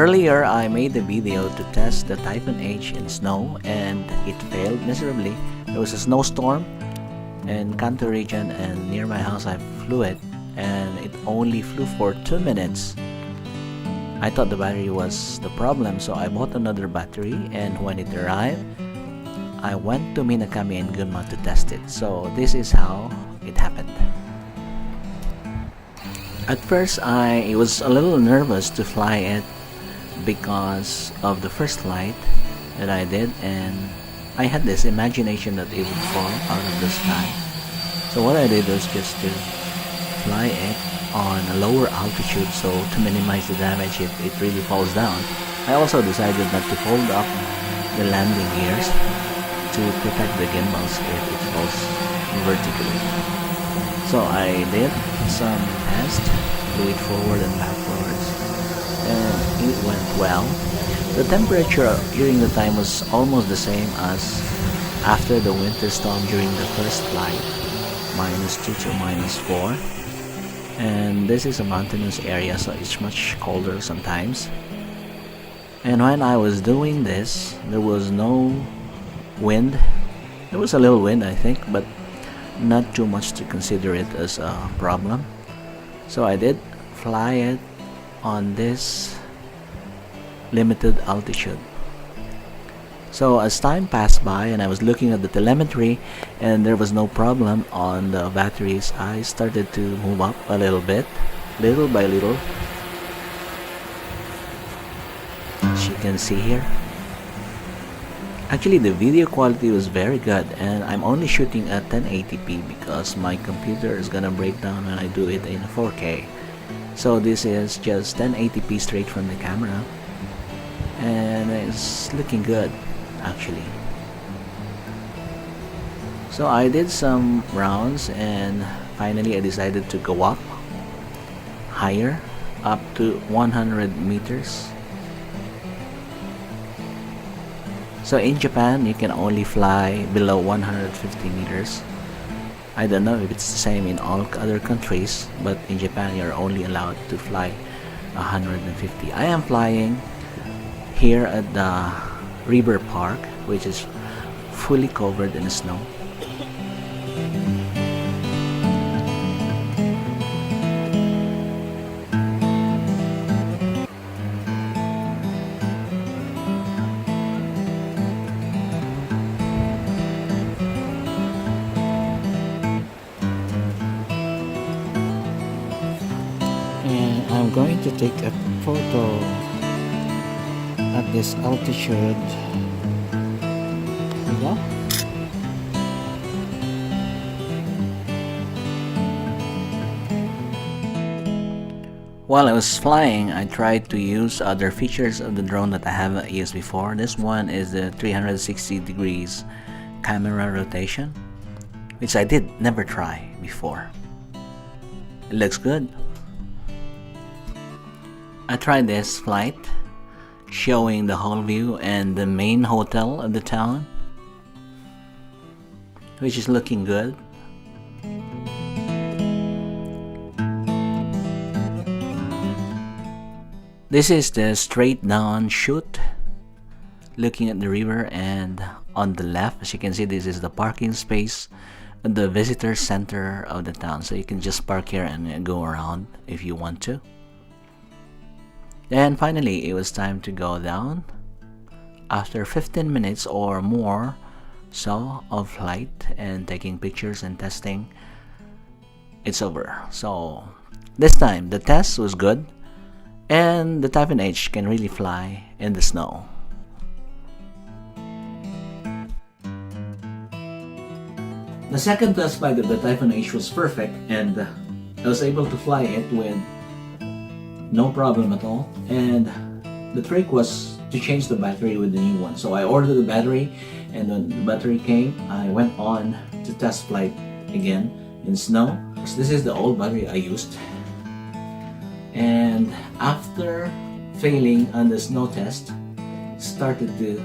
Earlier, I made a video to test the Typhoon H in snow and it failed miserably. There was a snowstorm in Kanto region and near my house I flew it and it only flew for 2 minutes. I thought the battery was the problem, so I bought another battery, and when it arrived, I went to Minakami and Gunma to test it. So this is how it happened. At first, I was a little nervous to fly it because of the first flight that I did, and I had this imagination that it would fall out of the sky. So what I did was just to fly it on a lower altitude, so to minimize the damage if it really falls down. I also decided not to fold up the landing gears to protect the gimbals if it falls vertically. So I did some tests, flew it forward and backwards, and it went well. The temperature during the time was almost the same as after the winter storm during the first flight, -2 to -4. And this is a mountainous area, so it's much colder sometimes. And when I was doing this, there was no wind. There was a little wind, I think, but not too much to consider it as a problem. So I did fly it on this limited altitude. So as time passed by and I was looking at the telemetry and there was no problem on the batteries, I started to move up a little bit, little by little, as you can see here. Actually, the video quality was very good, and I'm only shooting at 1080p because my computer is gonna break down when I do it in 4K. So this is just 1080p straight from the camera, and it's looking good actually. So I did some rounds and finally I decided to go up higher, up to 100 meters. So in Japan, you can only fly below 150 meters. I don't know if it's the same in all other countries, but in Japan, you're only allowed to fly 150. I am flying here at the river park, which is fully covered in snow. And I'm going to take a photo at this altitude. Yeah. While I was flying, I tried to use other features of the drone that I haven't used before. This one is the 360 degrees camera rotation, which I did never try before. It looks good. I tried this flight showing the whole view and the main hotel of the town, which is looking good. This is the straight down shoot looking at the river, and on the left, as you can see, this is the parking space at the visitor center of the town, so you can just park here and go around if you want to. And finally, it was time to go down. After 15 minutes or more so of flight and taking pictures and testing, it's over. So this time the test was good and the Typhoon H can really fly in the snow. The second test flight of the Typhoon H was perfect, and I was able to fly it with no problem at all. And the trick was to change the battery with the new one. So I ordered the battery, and when the battery came, I went on to test flight again in snow. So this is the old battery I used. And after failing on the snow test, started to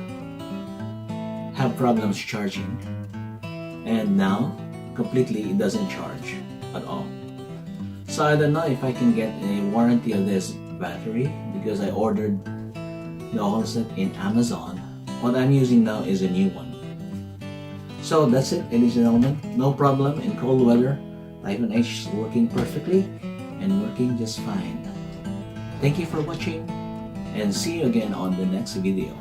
have problems charging. And now, completely it doesn't charge at all. So I don't know if I can get a warranty of this battery because I ordered the oil set in Amazon. What I'm using now is a new one. So that's it, ladies and gentlemen. No problem in cold weather. Typhoon H is working perfectly and working just fine. Thank you for watching and see you again on the next video.